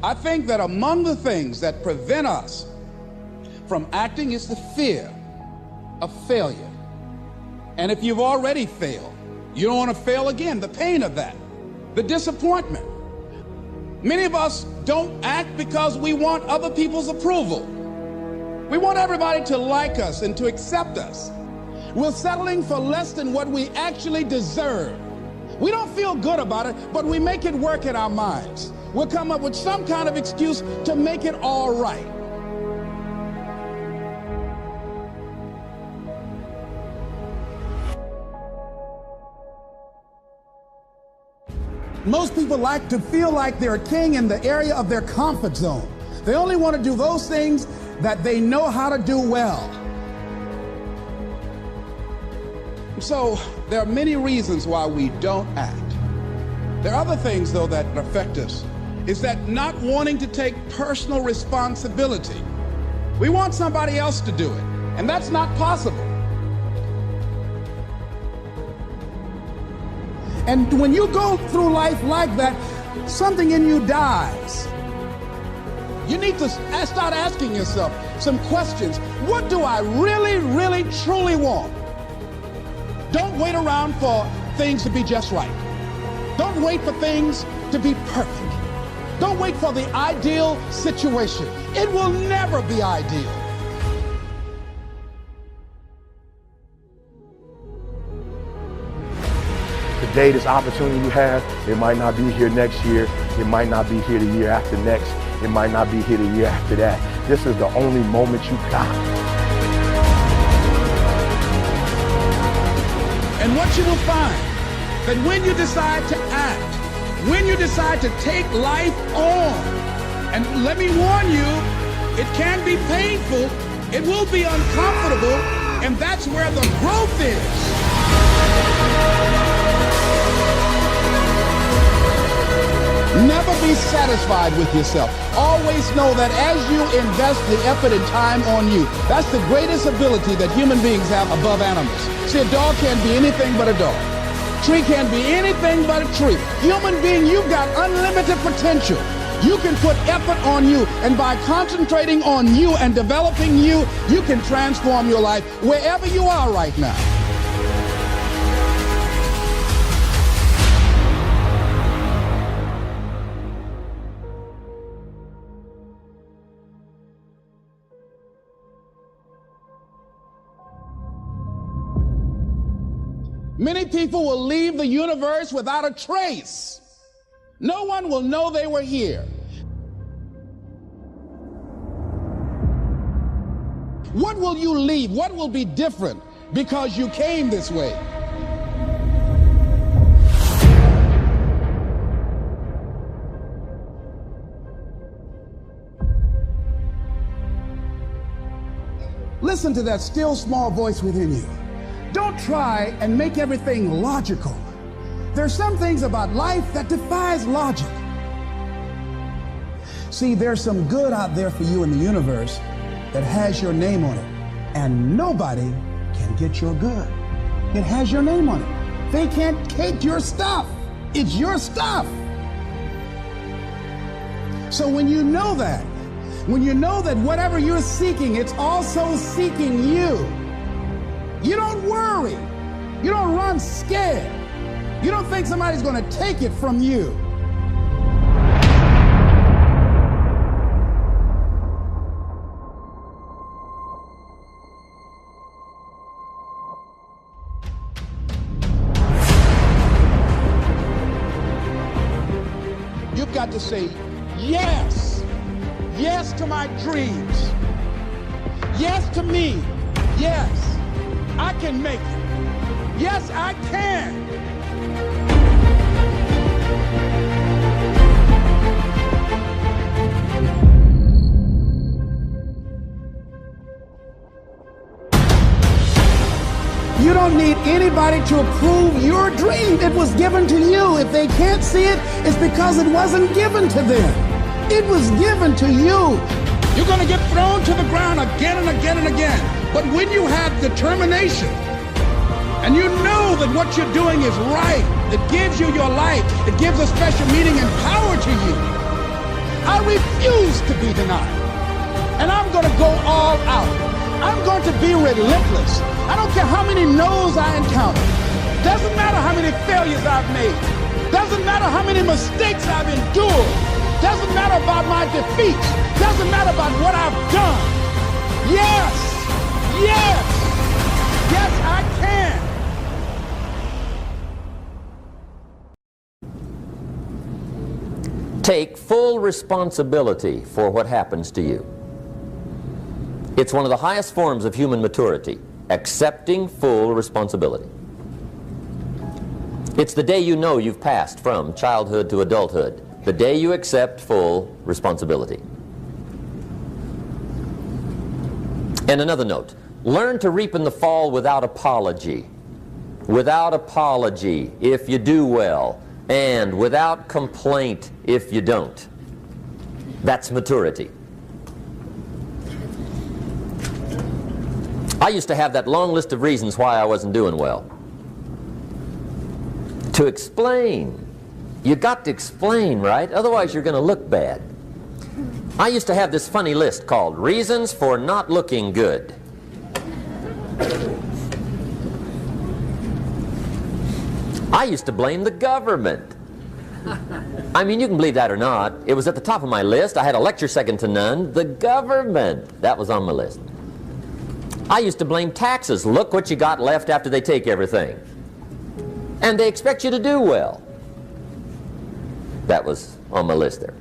I think that among the things that prevent us from acting is the fear of failure. And if you've already failed, you don't want to fail again. The pain of that, the disappointment. Many of us don't act because we want other people's approval. We want everybody to like us and to accept us. We're settling for less than what we actually deserve. We don't feel good about it, but we make it work in our minds. We'll come up with some kind of excuse to make it all right. Most people like to feel like they're a king in the area of their comfort zone. They only want to do those things that they know how to do well. So there are many reasons why we don't act. There are other things, though, that affect us. Is that not wanting to take personal responsibility. We want somebody else to do it, and that's not possible. And when you go through life like that, something in you dies. You need to start asking yourself some questions. What do I really, really, truly want? Don't wait around for things to be just right. Don't wait for things to be perfect. Don't wait for the ideal situation. It will never be ideal. Today, this opportunity you have, it might not be here next year. It might not be here the year after next. It might not be here the year after that. This is the only moment you got. And what you will find, that when you decide to act, when you decide to take life on, and let me warn you, it can be painful, it will be uncomfortable, and that's where the growth is. Never be satisfied with yourself. Always know that as you invest the effort and time on you, that's the greatest ability that human beings have above animals. See, a dog can't be anything but a dog. Tree can't be anything but a tree. Human being, you've got unlimited potential. You can put effort on you, and by concentrating on you and developing you, you can transform your life wherever you are right now. Many people will leave the universe without a trace. No one will know they were here. What will you leave? What will be different because you came this way? Listen to that still small voice within you. Don't try and make everything logical. There's some things about life that defies logic. See, there's some good out there for you in the universe that has your name on it, and nobody can get your good. It has your name on it. They can't take your stuff. It's your stuff. So when you know that whatever you're seeking, it's also seeking you. You don't worry. You don't run scared. You don't think somebody's going to take it from you. You've got to say yes. Yes to my dreams. Yes to me. Yes. I can make it. Yes, I can. You don't need anybody to approve your dream. It was given to you. If they can't see it, it's because it wasn't given to them. It was given to you. You're going to get thrown to the ground again and again and again. But when you have determination and you know that what you're doing is right, it gives you your life, it gives a special meaning and power to you, I refuse to be denied. And I'm going to go all out. I'm going to be relentless. I don't care how many no's I encounter. Doesn't matter how many failures I've made. Doesn't matter how many mistakes I've endured. Doesn't matter about my defeats. Doesn't matter about what I've done. Yes, yes, yes, I can. Take full responsibility for what happens to you. It's one of the highest forms of human maturity, accepting full responsibility. It's the day you know you've passed from childhood to adulthood, the day you accept full responsibility. And another note, learn to reap in the fall without apology. Without apology if you do well, and without complaint if you don't. That's maturity. I used to have that long list of reasons why I wasn't doing well. To explain. You got to explain, right? Otherwise you're going to look bad. I used to have this funny list called Reasons for Not Looking Good. I used to blame the government. I mean, you can believe that or not. It was at the top of my list. I had a lecture second to none. The government. That was on my list. I used to blame taxes. Look what you got left after they take everything. And they expect you to do well. That was on my list there.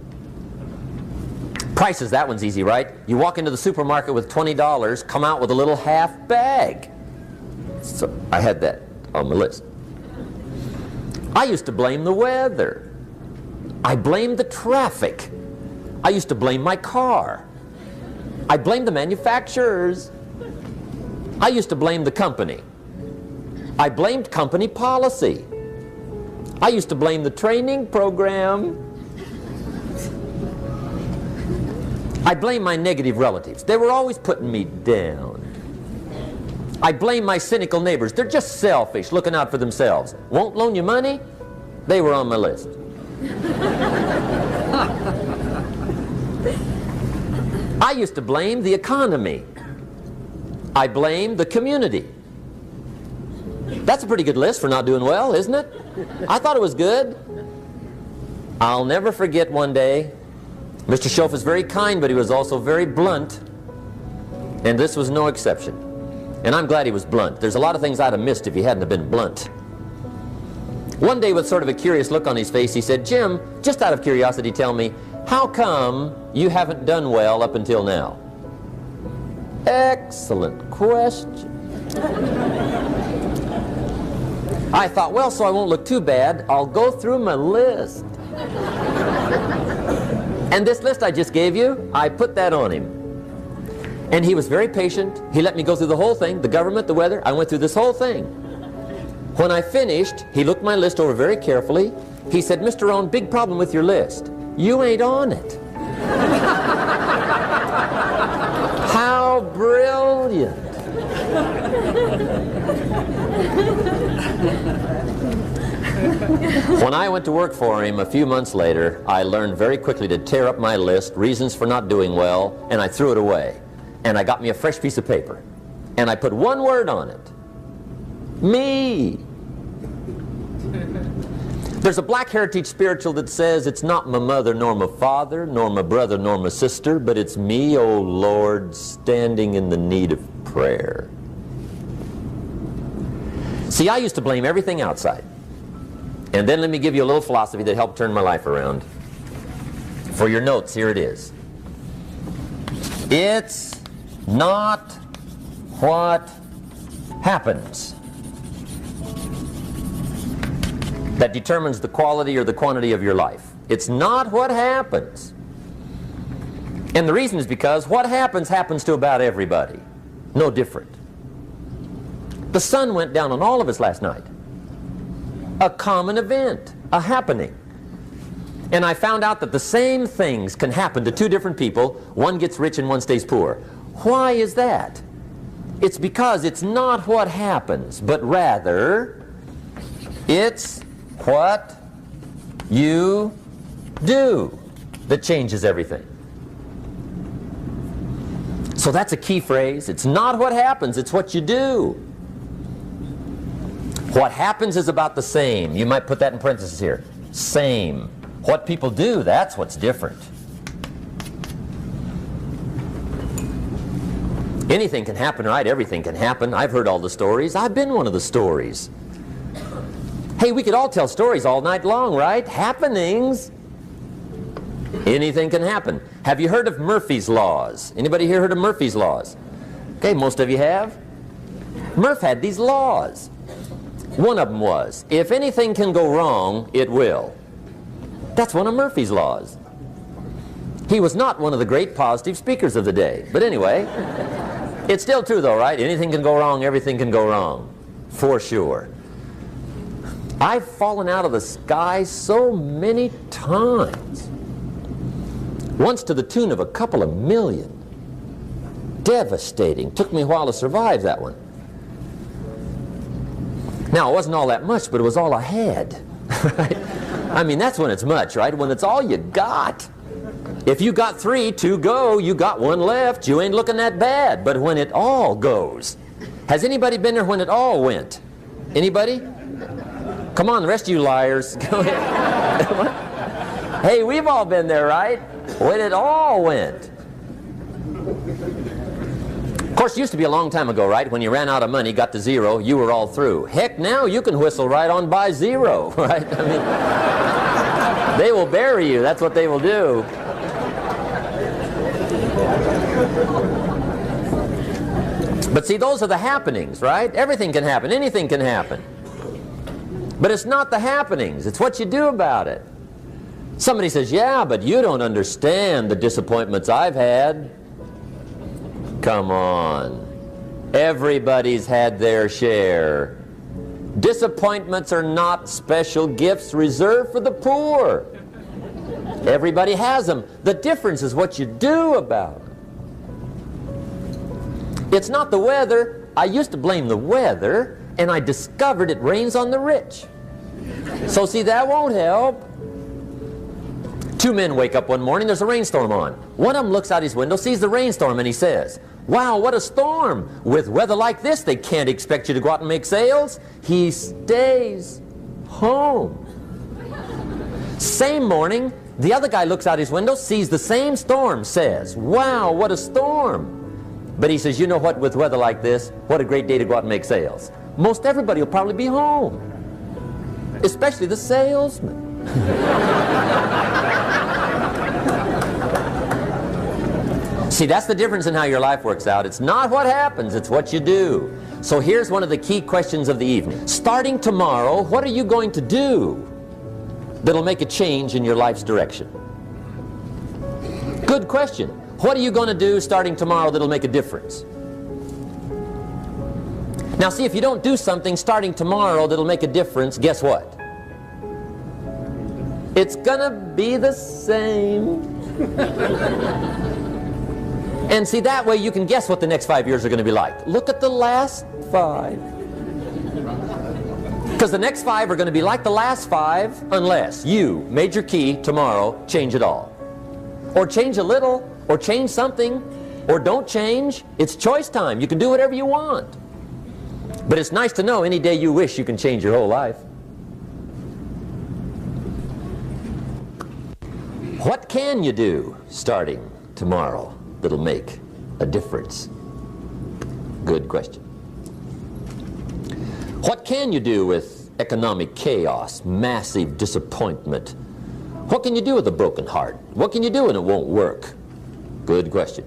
Prices, that one's easy, right? You walk into the supermarket with $20, come out with a little half bag. So I had that on my list. I used to blame the weather. I blamed the traffic. I used to blame my car. I blamed the manufacturers. I used to blame the company. I blamed company policy. I used to blame the training program. I blame my negative relatives. They were always putting me down. I blame my cynical neighbors. They're just selfish, looking out for themselves. Won't loan you money? They were on my list. I used to blame the economy. I blamed the community. That's a pretty good list for not doing well, isn't it? I thought it was good. I'll never forget one day, Mr. Schoaf was very kind, but he was also very blunt, and this was no exception. And I'm glad he was blunt. There's a lot of things I'd have missed if he hadn't have been blunt. One day, with sort of a curious look on his face, he said, "Jim, just out of curiosity, tell me, how come you haven't done well up until now?" Excellent question. I thought, well, so I won't look too bad, I'll go through my list. And this list I just gave you, I put that on him. And he was very patient. He let me go through the whole thing, the government, the weather. I went through this whole thing. When I finished, he looked my list over very carefully. He said, "Mr. Rohn, big problem with your list. You ain't on it." How brilliant. When I went to work for him a few months later, I learned very quickly to tear up my list, reasons for not doing well, and I threw it away. And I got me a fresh piece of paper. And I put one word on it. Me. There's a Black Heritage spiritual that says, "It's not my mother nor my father, nor my brother nor my sister, but it's me, oh Lord, standing in the need of prayer." See, I used to blame everything outside. And then let me give you a little philosophy that helped turn my life around. For your notes, here it is. It's not what happens that determines the quality or the quantity of your life. It's not what happens. And the reason is because what happens happens to about everybody. No different. The sun went down on all of us last night. A common event, a happening. And I found out that the same things can happen to two different people. One gets rich and one stays poor. Why is that? It's because it's not what happens, but rather it's what you do. that changes everything. So that's a key phrase. It's not what happens, it's what you do. What happens is about the same. You might put that in parentheses here. Same. What people do, that's what's different. Anything can happen, right? Everything can happen. I've heard all the stories. I've been one of the stories. Hey, we could all tell stories all night long, right? Happenings. Anything can happen. Have you heard of Murphy's Laws? Anybody here heard of Murphy's Laws? Okay, most of you have. Murph had these laws. One of them was, if anything can go wrong, it will. That's one of Murphy's Laws. He was not one of the great positive speakers of the day. But anyway, it's still true though, right? Anything can go wrong, everything can go wrong. For sure. I've fallen out of the sky so many times. Once to the tune of a couple of million. Devastating. Took me a while to survive that one. Now, it wasn't all that much, but it was all I had. Right? I mean, that's when it's much, right? When it's all you got. If you got 3, 2 go, you got 1 left, you ain't looking that bad. But when it all goes. Has anybody been there when it all went? Anybody? Come on, the rest of you liars. Go ahead. Hey, we've all been there, right? When it all went. Of course, it used to be a long time ago, right? When you ran out of money, got to 0, you were all through. Heck, now you can whistle right on by 0, right? I mean, they will bury you. That's what they will do. But see, those are the happenings, right? Everything can happen. Anything can happen. But it's not the happenings. It's what you do about it. Somebody says, yeah, but you don't understand the disappointments I've had. Come on. Everybody's had their share. Disappointments are not special gifts reserved for the poor. Everybody has them. The difference is what you do about them. It's not the weather. I used to blame the weather, and I discovered it rains on the rich. So see, that won't help. 2 men wake up one morning, there's a rainstorm on. One of them looks out his window, sees the rainstorm, and he says, wow, what a storm. With weather like this, they can't expect you to go out and make sales. He stays home. Same morning, the other guy looks out his window, sees the same storm, says, wow, what a storm. But he says, you know what, with weather like this, what a great day to go out and make sales. Most everybody will probably be home, especially the salesman. See, that's the difference in how your life works out. It's not what happens, it's what you do. So here's one of the key questions of the evening. Starting tomorrow, what are you going to do that'll make a change in your life's direction? Good question. What are you going to do starting tomorrow that'll make a difference? Now see, if you don't do something starting tomorrow that'll make a difference, guess what? It's gonna be the same. And see, that way you can guess what the next 5 years are going to be like. Look at the last 5. Because the next 5 are going to be like the last 5 unless you, major key, tomorrow, change it all. Or change a little, or change something, or don't change. It's choice time. You can do whatever you want. But it's nice to know any day you wish you can change your whole life. What can you do starting tomorrow that'll make a difference? Good question. What can you do with economic chaos, massive disappointment? What can you do with a broken heart? What can you do when it won't work? Good question.